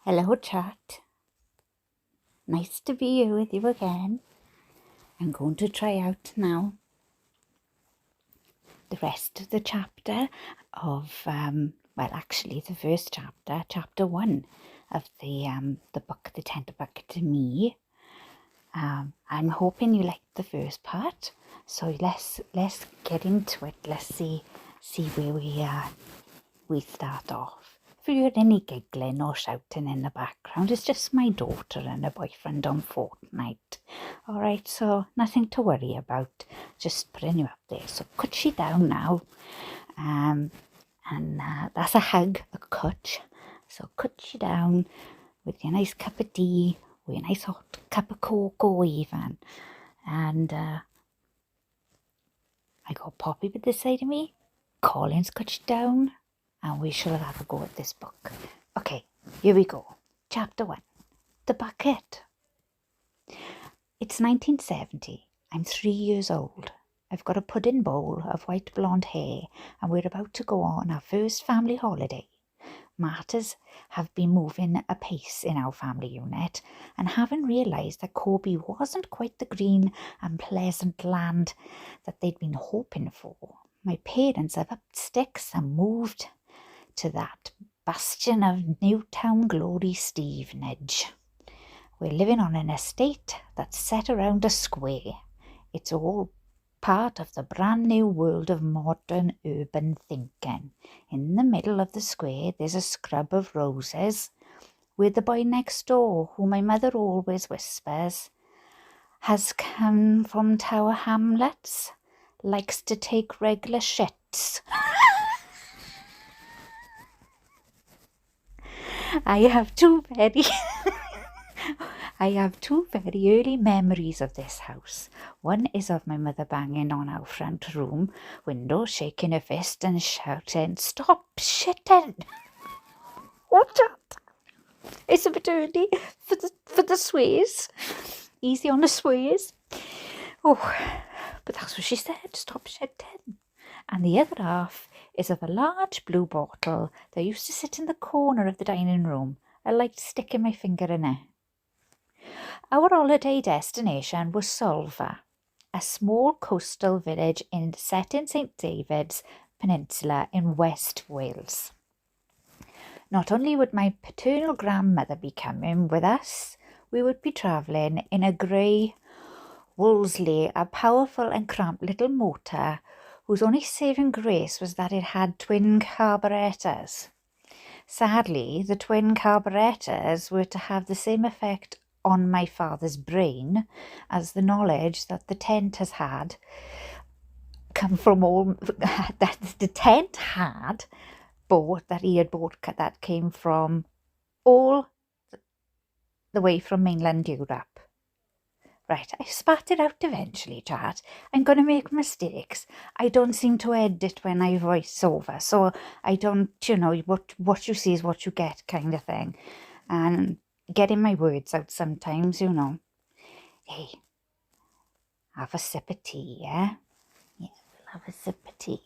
Hello, chat. Nice to be here with you again. I'm going to try out now the rest of the chapter of, actually the first chapter, chapter 1 of the book, The Tender Book to Me. I'm hoping you liked the first part, so let's get into it. Let's see where we start off. If you heard any giggling or shouting in the background, it's just my daughter and her boyfriend on Fortnite. Alright, so nothing to worry about. Just putting you up there. So Cwtch down now. That's a hug, a Cwtch. So Cwtch down with your nice cup of tea, with your nice hot cup of cocoa even. And I got Poppy by the side of me. Colin's Cwtch down. And we shall have a go at this book. Okay, here we go. Chapter 1. The Bucket. It's 1970. I'm 3 years old. I've got a pudding bowl of white blonde hair and we're about to go on our first family holiday. Matters have been moving apace in our family unit, and having realised that Corby wasn't quite the green and pleasant land that they'd been hoping for, my parents have upped sticks and moved to that bastion of Newtown glory, Stevenage. We're living on an estate that's set around a square. It's all part of the brand new world of modern urban thinking. In the middle of the square there's a scrub of roses where the boy next door, who my mother always whispers has come from Tower Hamlets, likes to take regular shits. I have two very early memories of this house. One is of my mother banging on our front room window, shaking her fist and shouting, "Stop shitting!" What that? It's a bit early for the swears. Easy on the swears. Oh, but that's what she said, stop shitting. And the other half is of a large blue bottle that used to sit in the corner of the dining room. I liked sticking my finger in it. Our holiday destination was Solva, a small coastal village set in St David's Peninsula in West Wales. Not only would my paternal grandmother be coming with us, we would be travelling in a grey Welsh, a powerful and cramped little motor whose only saving grace was that it had twin carburetors. Sadly, the twin carburetors were to have the same effect on my father's brain as the knowledge that the tent has had come from all that the tent had bought that he had bought that came from all the way from mainland Europe. Right, I spat it out eventually, chat. I'm going to make mistakes. I don't seem to edit when I voice over, so I don't, what you see is what you get kind of thing. And getting my words out sometimes, Hey, have a sip of tea, yeah? Yeah, we'll have a sip of tea.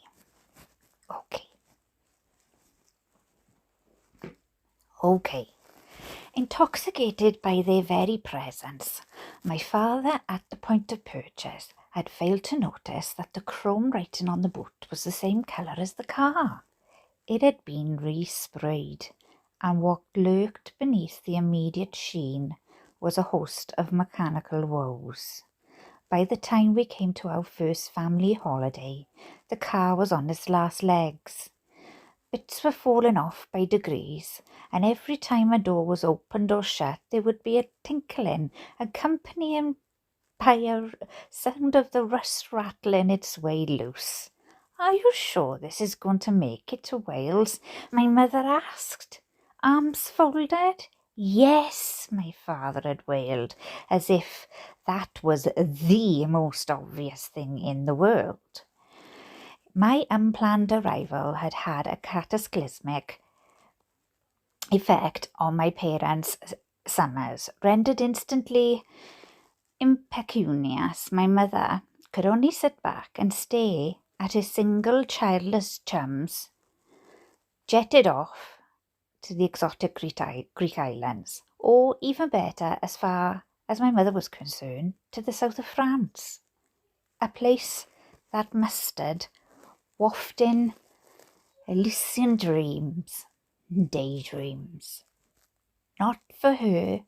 Okay. Intoxicated by their very presence, my father, at the point of purchase, had failed to notice that the chrome writing on the boot was the same colour as the car. It had been resprayed, and what lurked beneath the immediate sheen was a host of mechanical woes. By the time we came to our first family holiday, the car was on its last legs. Bits were falling off by degrees, and every time a door was opened or shut there would be a tinkling, accompanied by a sound of the rust rattling its way loose. "Are you sure this is going to make it to Wales?" my mother asked. Arms folded. "Yes," my father had wailed, as if that was the most obvious thing in the world. My unplanned arrival had had a cataclysmic effect on my parents' summers. Rendered instantly impecunious, my mother could only sit back and stare at her single childless chums jetted off to the exotic Greek islands, or even better, as far as my mother was concerned, to the south of France. A place that mustered wafting Elysian dreams, daydreams. Not for her.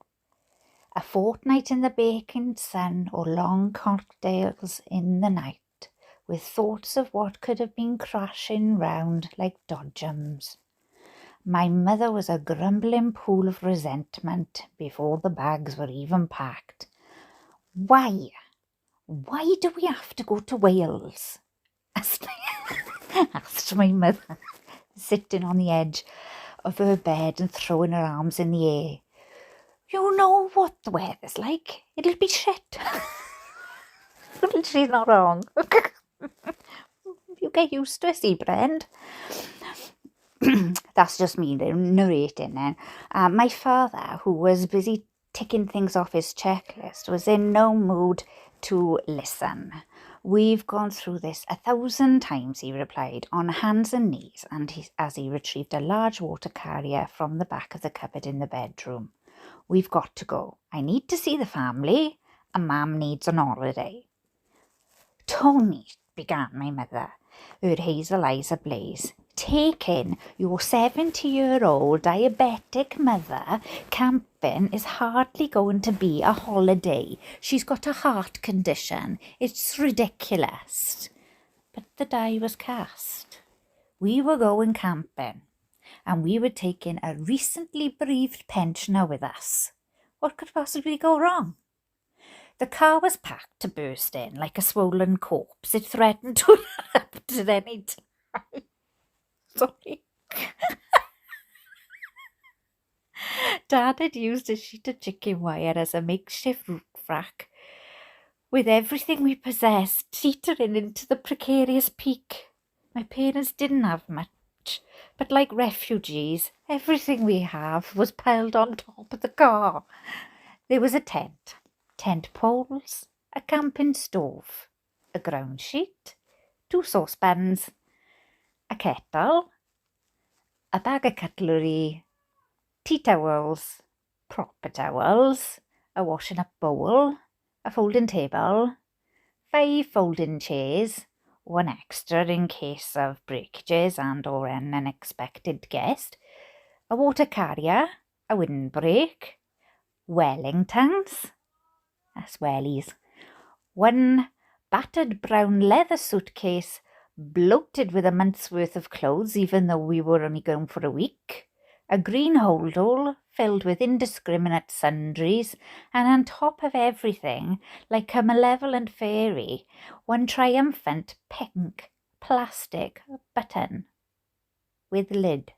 A fortnight in the baking sun, or long cocktails in the night, with thoughts of what could have been crashing round like dodgems. My mother was a grumbling pool of resentment before the bags were even packed. Why? Why do we have to go to Wales? Asked my mother, sitting on the edge of her bed and throwing her arms in the air. You know what the weather's like. It'll be shit. She's not wrong. You get used to it, see, Brand. That's just me narrating then. My father, who was busy ticking things off his checklist, was in no mood to listen. We've gone through this 1,000 times, he replied, on hands and knees, as he retrieved a large water carrier from the back of the cupboard in the bedroom. We've got to go. I need to see the family, and Mam needs an holiday. Tony, began my mother, her hazel eyes ablaze, taking your 70-year-old diabetic mother camping is hardly going to be a holiday. She's got a heart condition. It's ridiculous. But the die was cast. We were going camping, and we were taking a recently bereaved pensioner with us. What could possibly go wrong? The car was packed to burst in like a swollen corpse. It threatened to erupt at any time. Sorry. Dad had used a sheet of chicken wire as a makeshift roof rack, with everything we possessed teetering into the precarious peak. My parents didn't have much, but like refugees, everything we have was piled on top of the car. There was a tent poles, a camping stove, a ground sheet, 2 saucepans, a kettle, a bag of cutlery, tea towels, proper towels, a washing up bowl, a folding table, 5 folding chairs, 1 extra in case of breakages and or an unexpected guest, a water carrier, a windbreak, Wellingtons, that's wellies, 1 battered brown leather suitcase bloated with a month's worth of clothes, even though we were only going for a week, a green holdall filled with indiscriminate sundries, and on top of everything, like a malevolent fairy, 1 triumphant pink plastic button with lid.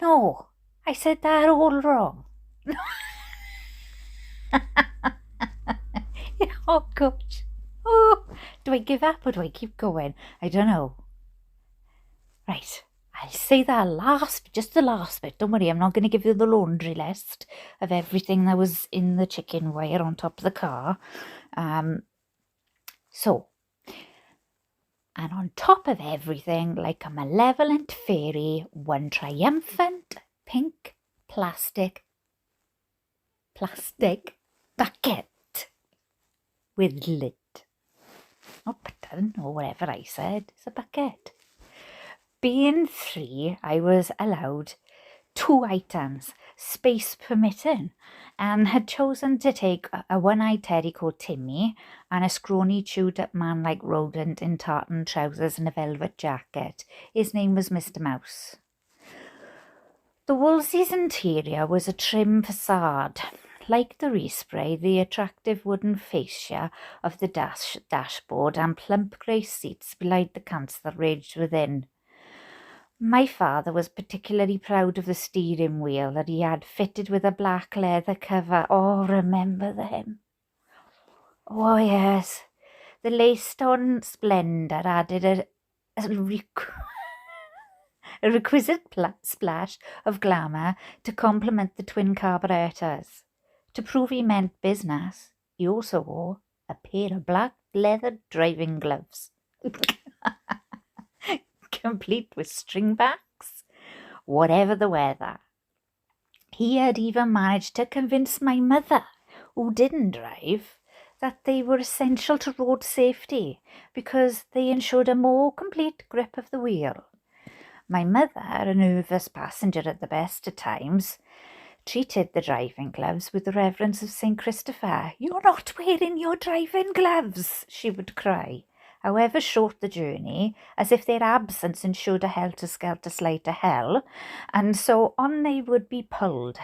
No, I said that all wrong. Oh, gosh. Oh, do I give up or do I keep going? I don't know. Right, I'll say that just the last bit. Don't worry, I'm not going to give you the laundry list of everything that was in the chicken wire on top of the car. And on top of everything, like a malevolent fairy, 1 triumphant pink plastic bucket with lid. Not button or whatever I said. It's a bucket. Being 3, I was allowed 2 items, space permitting, and had chosen to take a one-eyed teddy called Timmy and a scrawny, chewed-up man-like rodent in tartan trousers and a velvet jacket. His name was Mr. Mouse. The Wolsey's interior was a trim facade. Like the respray, the attractive wooden fascia of the dashboard and plump grey seats belied the cancer that raged within. My father was particularly proud of the steering wheel that he had fitted with a black leather cover. Oh, remember them? Oh, yes. The laced-on splendour added a requisite splash of glamour to complement the twin carburetors. To prove he meant business, he also wore a pair of black leather driving gloves, complete with string backs whatever the weather. He had even managed to convince my mother, who didn't drive, that they were essential to road safety because they ensured a more complete grip of the wheel. My mother, a nervous passenger at the best of times, treated the driving gloves with the reverence of St. Christopher. "You're not wearing your driving gloves," she would cry, however short the journey, as if their absence ensured a helter-skelter slide to hell, and so on they would be pulled,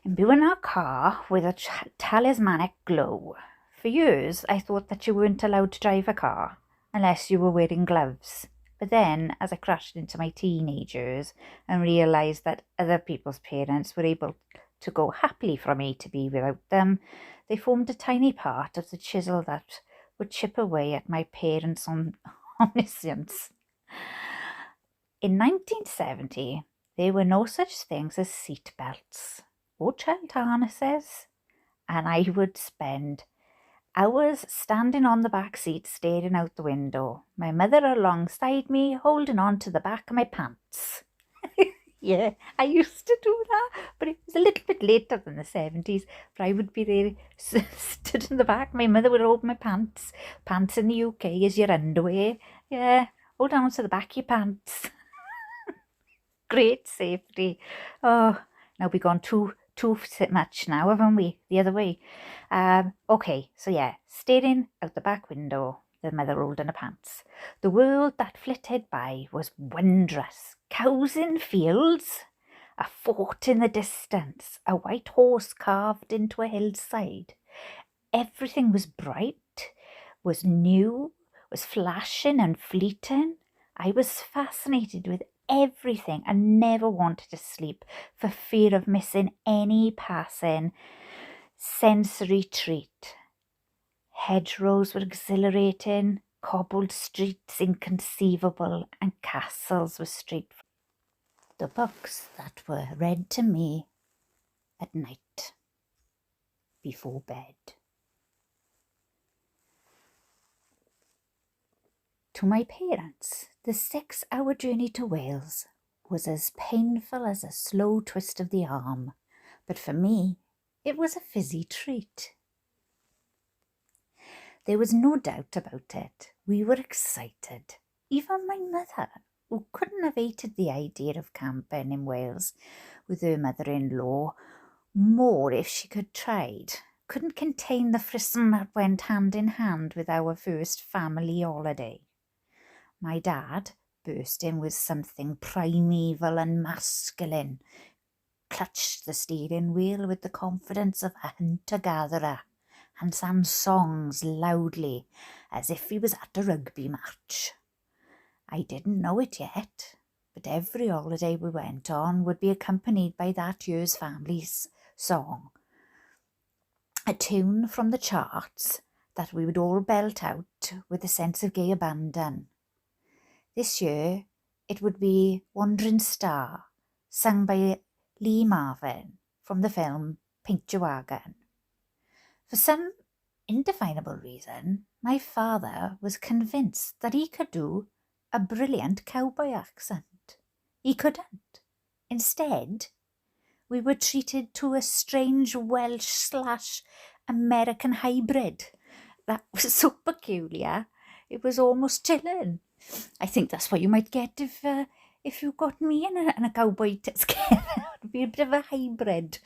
imbuing our car with a talismanic glow. For years, I thought that you weren't allowed to drive a car unless you were wearing gloves. But then, as I crashed into my teenage years and realised that other people's parents were able to go happily from A to B without them, they formed a tiny part of the chisel that would chip away at my parents' omniscience. In 1970, there were no such things as seat belts or child harnesses, and I would spend hours standing on the back seat staring out the window, my mother alongside me holding on to the back of my pants. Yeah, I used to do that, but it was a little bit later than the 70s. But I would be there stood in the back, my mother would hold my pants. Pants in the UK is your underwear. Yeah, hold on to the back of your pants. Great safety. Oh, now we've gone too much now, haven't we? The other way. Okay, so yeah, staring out the back window, the mother rolled in her pants. The world that flitted by was wondrous. Cows in fields, a fort in the distance, a white horse carved into a hillside. Everything was bright, was new, was flashing and fleeting. I was fascinated with everything and never wanted to sleep for fear of missing any passing sensory treat. Hedgerows were exhilarating, cobbled streets inconceivable, and castles were straight. The books that were read to me at night before bed. To my parents, the 6-hour journey to Wales was as painful as a slow twist of the arm, but for me, it was a fizzy treat. There was no doubt about it. We were excited. Even my mother, who couldn't have hated the idea of camping in Wales with her mother-in-law more if she could tried, couldn't contain the frisson that went hand in hand with our first family holiday. My dad burst in with something primeval and masculine, clutched the steering wheel with the confidence of a hunter-gatherer, and sang songs loudly as if he was at a rugby match. I didn't know it yet, but every holiday we went on would be accompanied by that year's family's song, a tune from the charts that we would all belt out with a sense of gay abandon. This year, it would be Wandering Star, sung by Lee Marvin from the film Paint Your Wagon. For some indefinable reason, my father was convinced that he could do a brilliant cowboy accent. He couldn't. Instead, we were treated to a strange Welsh/American hybrid that was so peculiar, it was almost chilling. I think that's what you might get if you got me and a cowboy together. It would be a bit of a hybrid.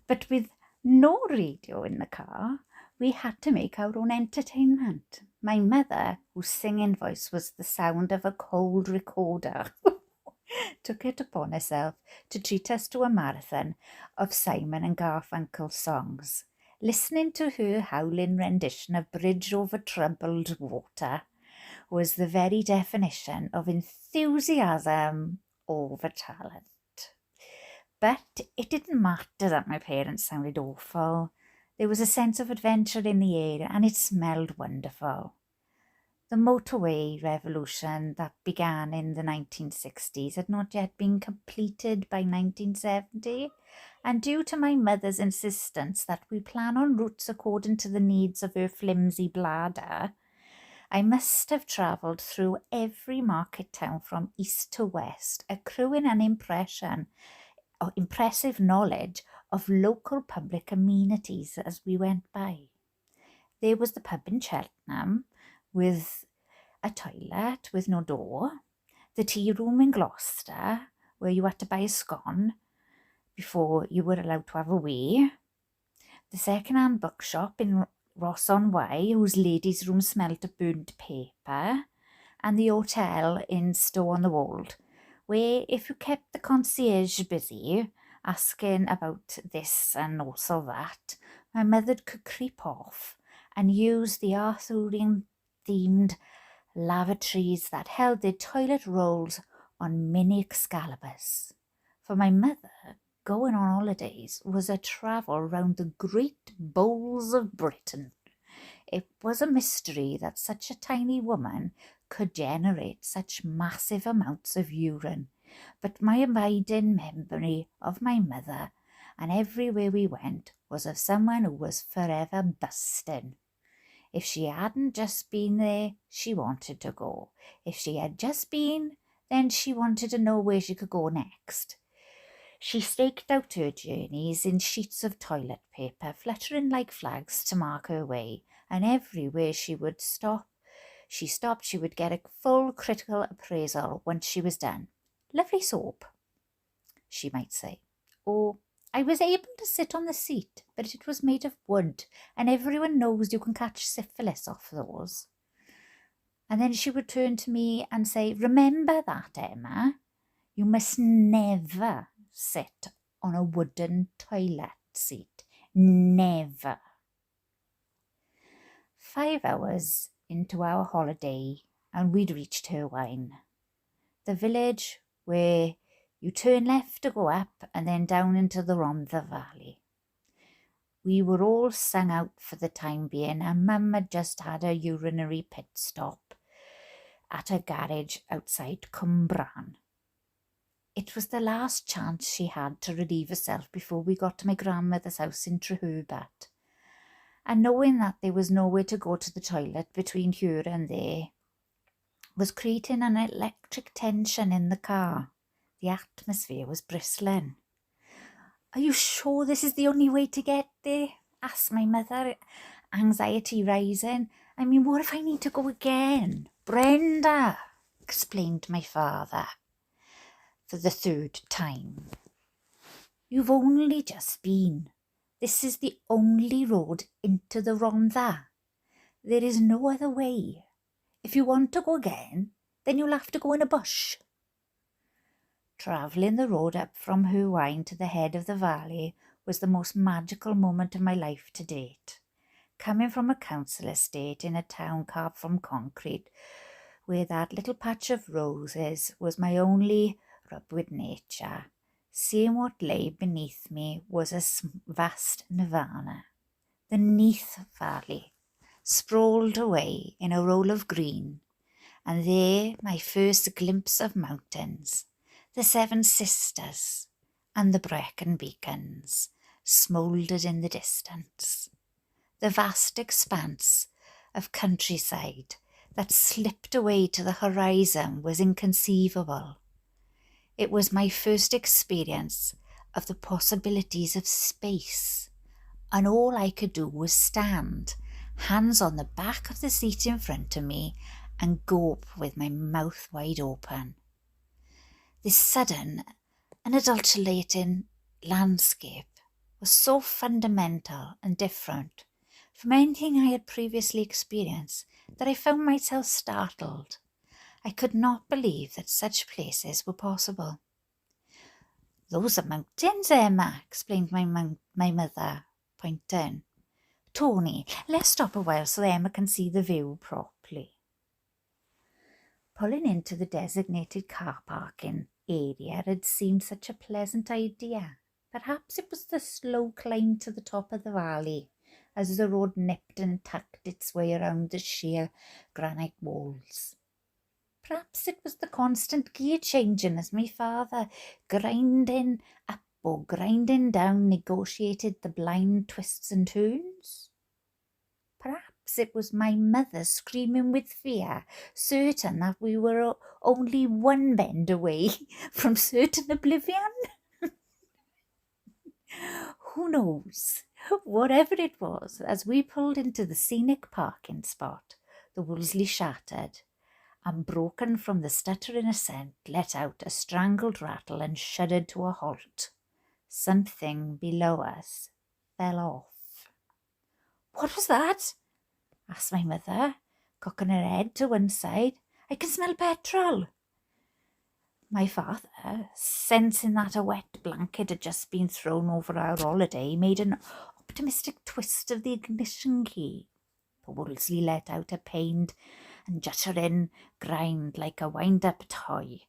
But with no radio in the car, we had to make our own entertainment. My mother, whose singing voice was the sound of a cold recorder, took it upon herself to treat us to a marathon of Simon and Garfunkel songs. Listening to her howling rendition of Bridge Over Troubled Water was the very definition of enthusiasm over talent. But it didn't matter that my parents sounded awful. There was a sense of adventure in the air and it smelled wonderful. The motorway revolution that began in the 1960s had not yet been completed by 1970, and due to my mother's insistence that we plan on routes according to the needs of her flimsy bladder, I must have travelled through every market town from east to west, accruing an impression or impressive knowledge of local public amenities as we went by. There was the pub in Cheltenham with a toilet with no door, the tea room in Gloucester where you had to buy a scone before you were allowed to have a wee, the second-hand bookshop in Ross-on-Wye whose ladies' room smelt of burnt paper, and the hotel in Stow-on-the-Wold, where if you kept the concierge busy asking about this and also that, my mother could creep off and use the Arthurian-themed lavatories that held their toilet rolls on mini Excaliburs. For my mother, going on holidays was a travel round the great bowls of Britain. It was a mystery that such a tiny woman could generate such massive amounts of urine, but my abiding memory of my mother and everywhere we went was of someone who was forever busting. If she hadn't just been there, she wanted to go. If she had just been, then she wanted to know where she could go next. She staked out her journeys in sheets of toilet paper, fluttering like flags to mark her way, and everywhere she stopped, she would get a full critical appraisal once she was done. "Lovely soap," she might say. Or, "I was able to sit on the seat, but it was made of wood, and everyone knows you can catch syphilis off those." And then she would turn to me and say, "Remember that, Emma. You must never sit on a wooden toilet seat. Never." 5 hours into our holiday and we'd reached Herwine, the village where you turn left to go up and then down into the Rhondda Valley. We were all sung out for the time being, and Mum had just had a urinary pit stop at a garage outside Cumbran. It was the last chance she had to relieve herself before we got to my grandmother's house in Treherbert. And knowing that there was nowhere to go to the toilet between here and there was creating an electric tension in the car. The atmosphere was bristling. "Are you sure this is the only way to get there?" asked my mother, anxiety rising. "I mean, what if I need to go again?" "Brenda," explained my father for the third time, "you've only just been. This is the only road into the Rhondda. There is no other way. If you want to go again, then you'll have to go in a bush." Travelling the road up from Herwine to the head of the valley was the most magical moment of my life to date. Coming from a council estate in a town carved from concrete, where that little patch of roses was my only rub with nature, seeing what lay beneath me was a vast nirvana. The Neath Valley sprawled away in a roll of green, and there my first glimpse of mountains, the Seven Sisters and the Brecon Beacons smouldered in the distance. The vast expanse of countryside that slipped away to the horizon was inconceivable. It was my first experience of the possibilities of space, and all I could do was stand, hands on the back of the seat in front of me, and gape with my mouth wide open. This sudden, unadulterating landscape was so fundamental and different from anything I had previously experienced that I found myself startled. I could not believe that such places were possible. "Those are mountains, Emma," explained my mother, pointing. "Tony, let's stop a while so Emma can see the view properly." Pulling into the designated car parking area had seemed such a pleasant idea. Perhaps it was the slow climb to the top of the valley, as the road nipped and tucked its way around the sheer granite walls. Perhaps it was the constant gear changing as my father, grinding up or grinding down, negotiated the blind twists and turns. Perhaps it was my mother screaming with fear, certain that we were only one bend away from certain oblivion. Who knows? Whatever it was, as we pulled into the scenic parking spot, the Wolseley shattered, and broken from the stuttering ascent, let out a strangled rattle and shuddered to a halt. Something below us fell off. "What was that?" asked my mother, cocking her head to one side. "I can smell petrol." My father, sensing that a wet blanket had just been thrown over our holiday, made an optimistic twist of the ignition key. The Wolseley let out a pained and juttering grind like a wind-up toy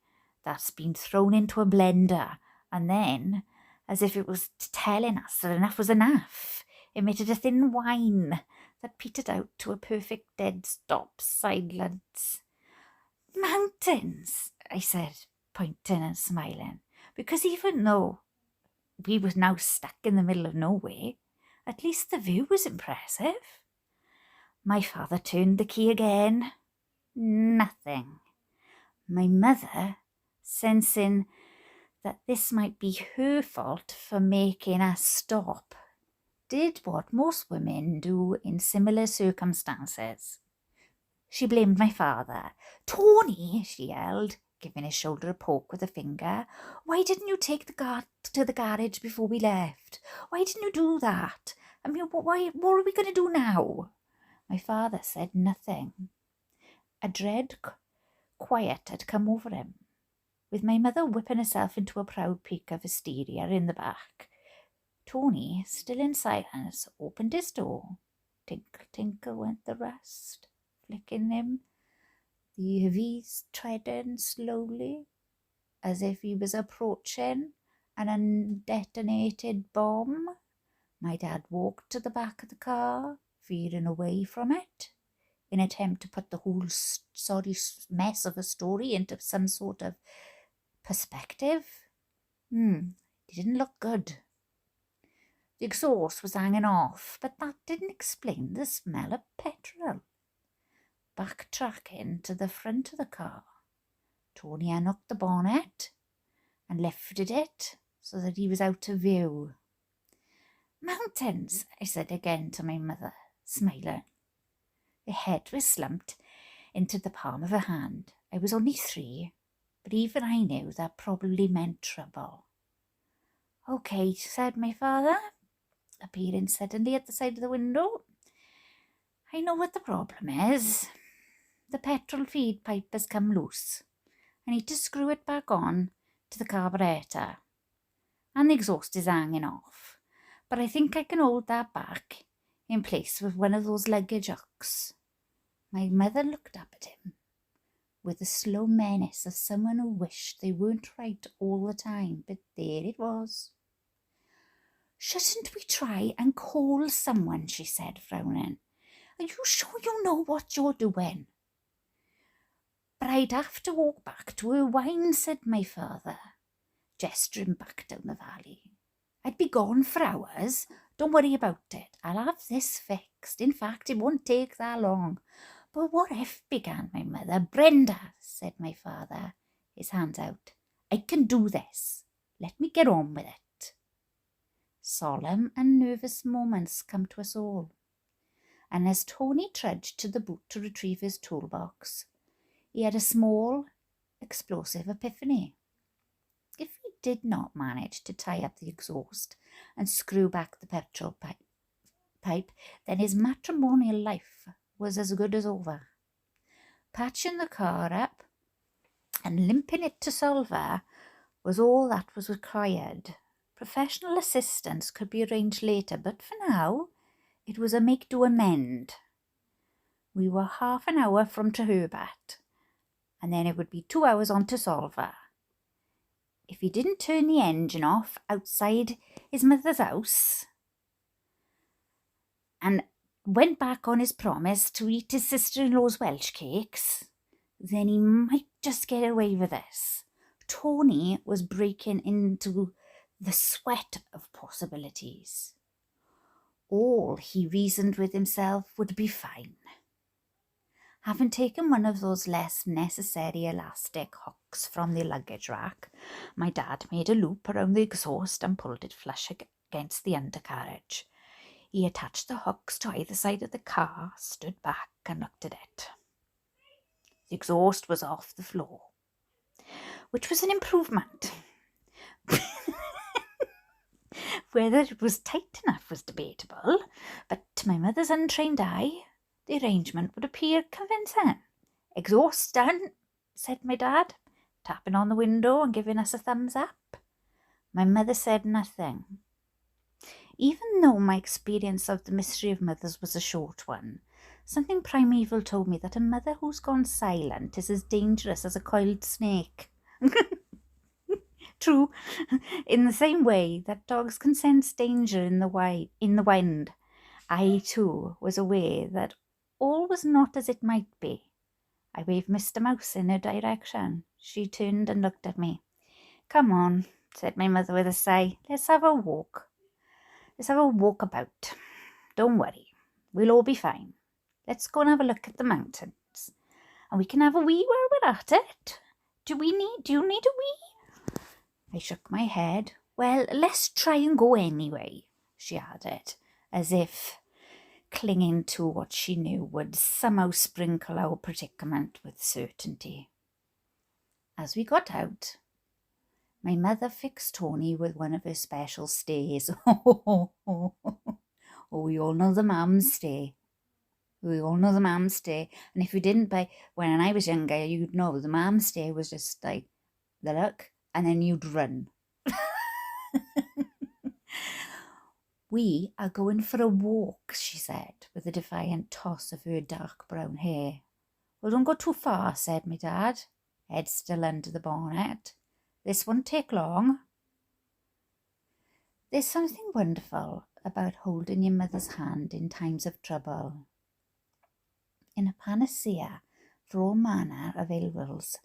that's been thrown into a blender, and then, as if it was telling us that enough was enough, emitted a thin whine that petered out to a perfect dead-stop silence. "Mountains," I said, pointing and smiling, because even though we were now stuck in the middle of nowhere, at least the view was impressive. My father turned the key again. Nothing. My mother, sensing that this might be her fault for making us stop, did what most women do in similar circumstances. She blamed my father. "Tony," she yelled, giving his shoulder a poke with a finger, "why didn't you take the car to the garage before we left? Why didn't you do that? I mean, what are we going to do now?" My father said nothing. A dread quiet had come over him, with my mother whipping herself into a proud peak of hysteria in the back. Tony, still in silence, opened his door. Tinkle, tinkle went the rust, flicking him, the heavies treading slowly, as if he was approaching an undetonated bomb. My dad walked to the back of the car, veering away from it, in an attempt to put the whole sorry mess of a story into some sort of perspective. It didn't look good. The exhaust was hanging off, but that didn't explain the smell of petrol. Backtracking to the front of the car, Tony unhooked the bonnet and lifted it so that he was out of view. "Mountains," I said again to my mother, smiling. The head was slumped into the palm of her hand. I was only 3, but even I knew that probably meant trouble. "Okay," said my father, appearing suddenly at the side of the window. "I know what the problem is. The petrol feed pipe has come loose. I need to screw it back on to the carburetor, and the exhaust is hanging off. But I think I can hold that back in place with one of those luggage hooks." My mother looked up at him with the slow menace of someone who wished they weren't right all the time, but there it was. "Shouldn't we try and call someone?" she said, frowning. "Are you sure you know what you're doing?" "But I'd have to walk back to her wine," said my father, gesturing back down the valley. "I'd be gone for hours. Don't worry about it. I'll have this fixed. In fact, it won't take that long." "But what if," began my mother. "Brenda," said my father, his hands out, "I can do this. Let me get on with it." Solemn and nervous moments come to us all, and as Tony trudged to the boot to retrieve his toolbox, he had a small, explosive epiphany. If he did not manage to tie up the exhaust and screw back the petrol pipe, then his matrimonial life was as good as over. Patching the car up and limping it to Solva was all that was required. Professional assistance could be arranged later, but for now it was a make do and mend. We were half an hour from Treherbert, and then it would be 2 hours on to Solva. If he didn't turn the engine off outside his mother's house and went back on his promise to eat his sister-in-law's Welsh cakes, then he might just get away with this. Tony was breaking into the sweat of possibilities. All, he reasoned with himself, would be fine. Having taken one of those less necessary elastic hooks from the luggage rack, my dad made a loop around the exhaust and pulled it flush against the undercarriage. He attached the hooks to either side of the car, stood back and looked at it. The exhaust was off the floor, which was an improvement. Whether it was tight enough was debatable, but to my mother's untrained eye, the arrangement would appear convincing. "Exhaust done," said my dad, tapping on the window and giving us a thumbs up. My mother said nothing. Even though my experience of the mystery of mothers was a short one, something primeval told me that a mother who's gone silent is as dangerous as a coiled snake. True, in the same way that dogs can sense danger in the wind, I too was aware that all was not as it might be. I waved Mr. Mouse in her direction. She turned and looked at me. "Come on," said my mother with a sigh. "Let's have a walk. Let's have a walk about. Don't worry, we'll all be fine. Let's go and have a look at the mountains. And we can have a wee while we're at it. Do you need a wee?" I shook my head. "Well, let's try and go anyway," she added, as if clinging to what she knew would somehow sprinkle our predicament with certainty. As we got out, my mother fixed Tony with one of her special stays. Oh, we all know the mum stay. We all know the mum stay. And if you didn't, when I was younger, you'd know the mum stay was just like the look, and then you'd run. "We are going for a walk," she said, with a defiant toss of her dark brown hair. "Well, don't go too far," said my dad, head still under the bonnet. "This won't take long." There's something wonderful about holding your mother's hand in times of trouble. In a panacea for all manner of ills,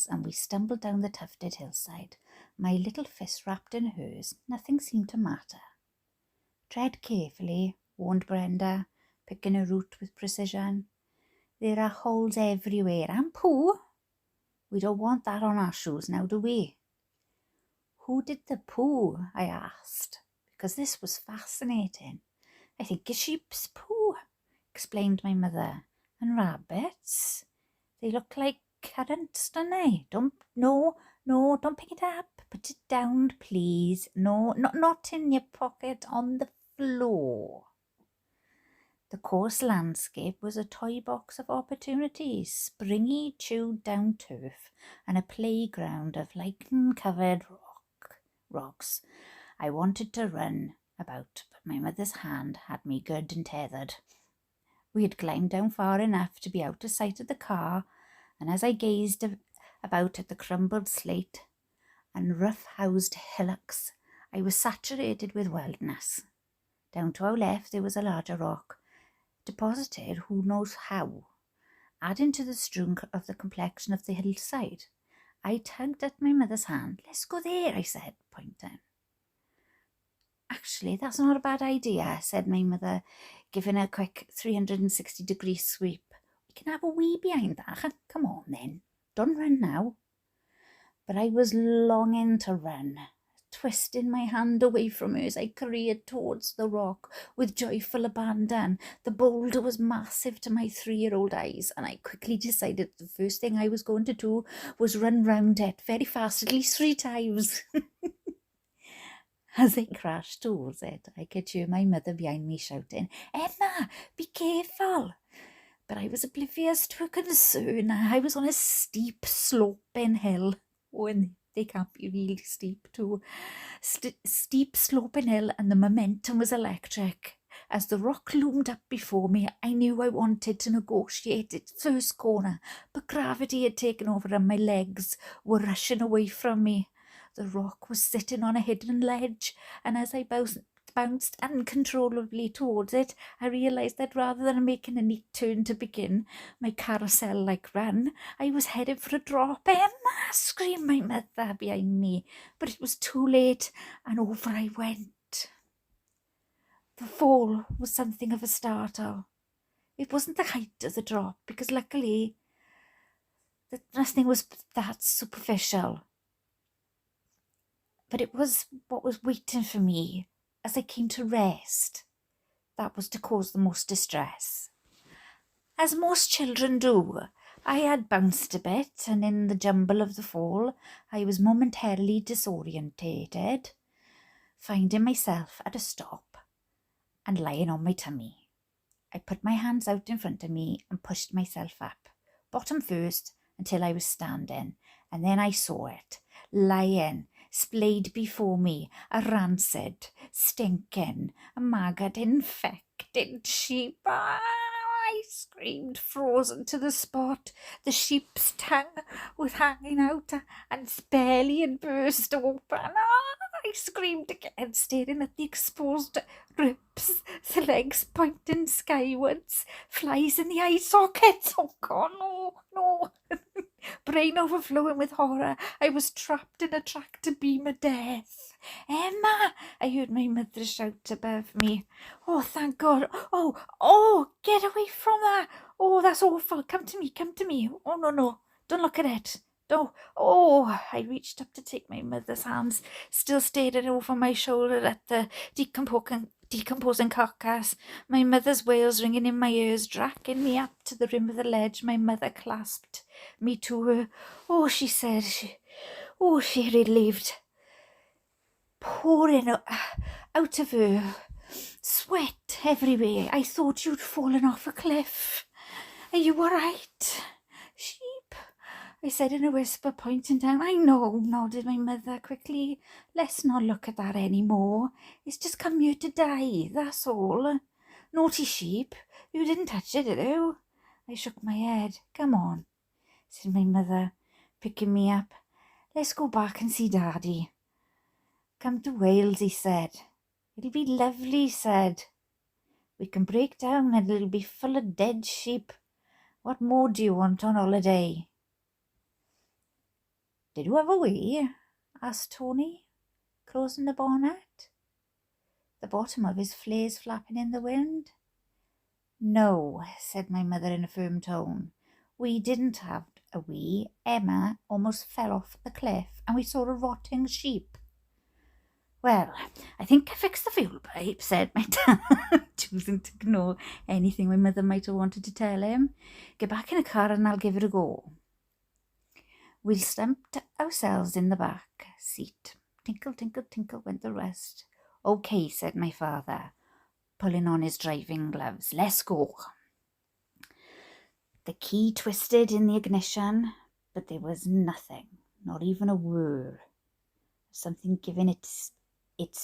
and we stumbled down the tufted hillside, my little fist wrapped in hers. Nothing seemed to matter. "Tread carefully," warned Brenda, picking a route with precision. "There are holes everywhere, and poo. We don't want that on our shoes now, do we?" "Who did the poo?" I asked, because this was fascinating. "I think a sheep's poo," explained my mother. "And rabbits, they look like currants, don't they? Don't pick it up. Put it down, please. No, not in your pocket, on the floor." The coarse landscape was a toy box of opportunities, springy, chewed down turf, and a playground of lichen-covered rocks. I wanted to run about, but my mother's hand had me good and tethered. We had climbed down far enough to be out of sight of the car, and as I gazed about at the crumbled slate and rough-housed hillocks, I was saturated with wildness. Down to our left there was a larger rock, deposited who knows how, adding to the strewn of the complexion of the hillside. I tugged at my mother's hand. "Let's go there," I said, pointing. "Actually, that's not a bad idea," said my mother, giving a quick 360-degree sweep. "We can have a wee behind that. Come on then. Don't run now." But I was longing to run, twisting my hand away from her as I careered towards the rock with joyful abandon. The boulder was massive to my 3-year-old eyes, and I quickly decided the first thing I was going to do was run round it very fast, at least 3 times. As I crashed towards it, I could hear my mother behind me shouting, "Emma, be careful!" But I was oblivious to her concern. I was on a steep, sloping hill. Oh, and they can't be really steep too. Steep, sloping hill, and the momentum was electric. As the rock loomed up before me, I knew I wanted to negotiate its first corner, but gravity had taken over and my legs were rushing away from me. The rock was sitting on a hidden ledge, and as I bounced uncontrollably towards it, I realised that rather than making a neat turn to begin my carousel-like run, I was headed for a drop. "Emma!" screamed my mother behind me, but it was too late, and over I went. The fall was something of a startle. It wasn't the height of the drop, because luckily nothing was that superficial. But it was what was waiting for me as I came to rest. That was to cause the most distress. As most children do, I had bounced a bit, and in the jumble of the fall, I was momentarily disorientated, finding myself at a stop and lying on my tummy. I put my hands out in front of me and pushed myself up, bottom first, until I was standing, and then I saw it, lying, splayed before me, a rancid, stinking, a maggot infected sheep. I screamed, frozen to the spot. The sheep's tongue was hanging out, and its belly had burst open. I screamed again, staring at the exposed ribs, the legs pointing skywards, flies in the eye sockets. Oh God, no. Brain overflowing with horror. I was trapped in a tractor beam of death. Emma! I heard my mother shout above me. Oh, thank God. Oh, get away from that. Oh, that's awful. Come to me. Oh, no. Don't look at it. No. Oh, I reached up to take my mother's hands, still staring over my shoulder at the decomposing carcass. My mother's wails ringing in my ears, dragging me up to the rim of the ledge. My mother clasped me to her. Oh, she said, she relieved, pouring out of her, sweat everywhere. I thought you'd fallen off a cliff. Are you all right? Sheep, I said in a whisper, pointing down. I know, nodded my mother quickly. Let's not look at that anymore. It's just come here to die, that's all. Naughty sheep, you didn't touch it, did you? I shook my head. Come on, said my mother, picking me up. Let's go back and see Daddy. Come to Wales, he said. It'll be lovely, he said. We can break down and it'll be full of dead sheep. What more do you want on holiday? Did you have a wee? Asked Tony, closing the bonnet, the bottom of his flares flapping in the wind. No, said my mother in a firm tone. We didn't have a wee. Emma almost fell off the cliff and we saw a rotting sheep. Well, I think I fixed the fuel pipe, said my dad, choosing to ignore anything my mother might have wanted to tell him. Get back in the car and I'll give it a go. We stumped ourselves in the back seat. Tinkle, tinkle, tinkle went the rest. Okay, said my father, pulling on his driving gloves. Let's go. The key twisted in the ignition, but there was nothing, not even a whir. Something giving its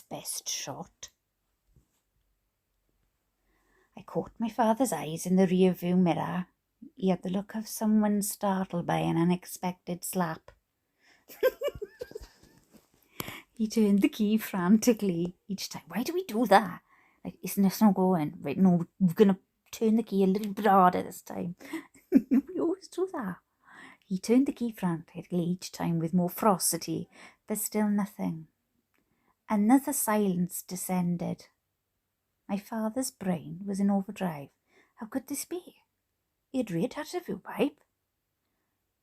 best shot. I caught my father's eyes in the rear view mirror. He had the look of someone startled by an unexpected slap. He turned the key frantically each time. Why do we do that? Like, isn't this not going? Right, no, we're going to turn the key a little bit harder this time. We always do that. He turned the key frantically each time with more ferocity, but still nothing. Another silence descended. My father's brain was in overdrive. How could this be? He had re-attached the fuel pipe.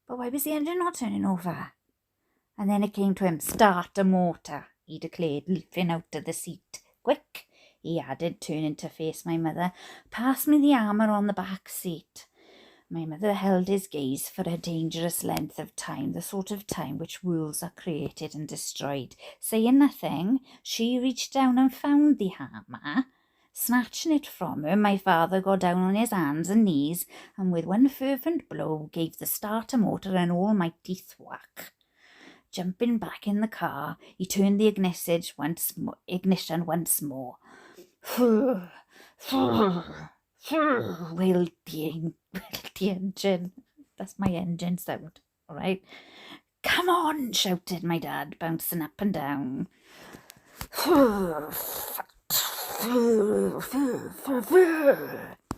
But why was the engine not turning over? And then it came to him. Start a motor, he declared, leaping out of the seat. Quick, he added, turning to face my mother. Pass me the armour on the back seat. My mother held his gaze for a dangerous length of time, the sort of time which worlds are created and destroyed. Saying nothing, she reached down and found the hammer. Snatching it from her, my father got down on his hands and knees and with one fervent blow gave the starter motor an almighty thwack. Jumping back in the car, he turned the ignition once more. Wailed the engine. That's my engine sound, all right? Come on, shouted my dad, bouncing up and down.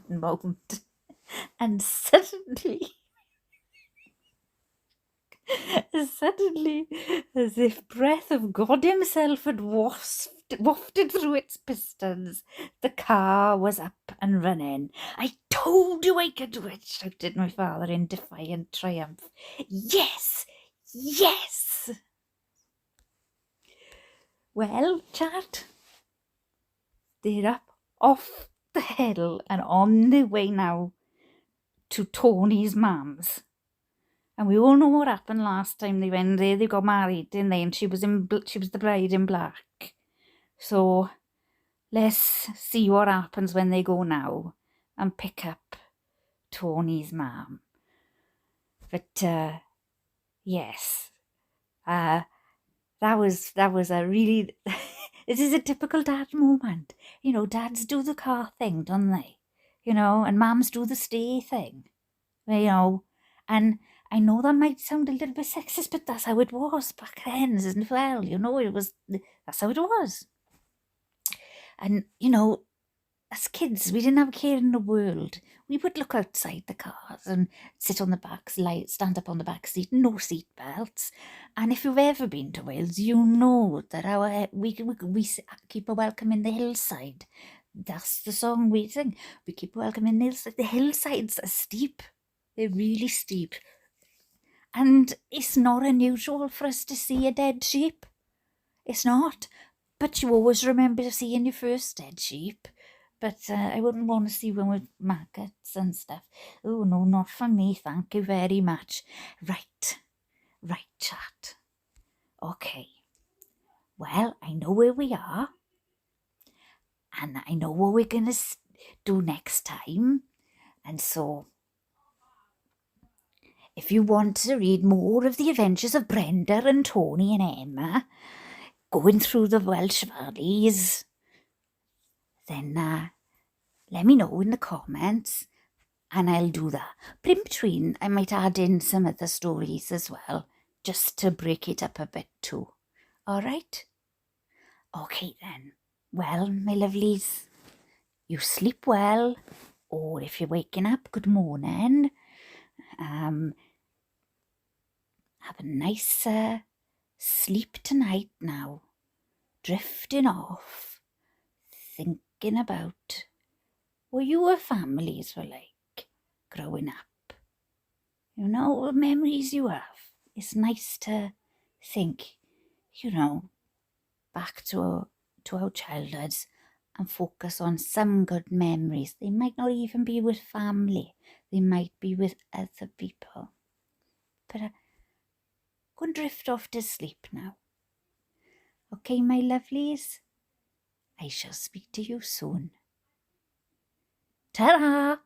Moaned. And suddenly, as if breath of God himself had wafted through its pistons. The car was up and running. "I told you I could do it," shouted my father in defiant triumph. "Yes, yes." Well, chat, they're up off the hill and on their way now to Tony's mum's. And we all know what happened last time they went there. They got married, didn't they? And she was the bride in black. So let's see what happens when they go now and pick up Tony's mum. But yes, that was a really. This is a typical dad moment. You know, dads do the car thing, don't they? You know, and mums do the stay thing. You know, and I know that might sound a little bit sexist, but that's how it was back then as well. You know, that's how it was. And, you know, as kids, we didn't have a care in the world. We would look outside the cars and sit on the back, stand up on the back seat, no seat belts. And if you've ever been to Wales, you know that we keep a welcome in the hillside. That's the song we sing. We keep a welcome in the hillside. The hillsides are steep. They're really steep. And it's not unusual for us to see a dead sheep. It's not. But you always remember seeing your first dead sheep. But I wouldn't want to see one with maggots and stuff. Oh, no, not for me. Thank you very much. Right, chat. Okay. Well, I know where we are. And I know what we're going to do next time. And so, if you want to read more of the adventures of Brenda and Tony and Emma going through the Welsh valleys, then let me know in the comments and I'll do that. But in between, I might add in some other stories as well, just to break it up a bit too. All right? Okay then. Well, my lovelies, you sleep well, or if you're waking up, good morning. Have a nice sleep tonight now, drifting off, thinking about what your families were like growing up. You know, what memories you have. It's nice to think, you know, back to our childhoods and focus on some good memories. They might not even be with family. They might be with other people. But go and drift off to sleep now. Okay, my lovelies? I shall speak to you soon. Ta-ra!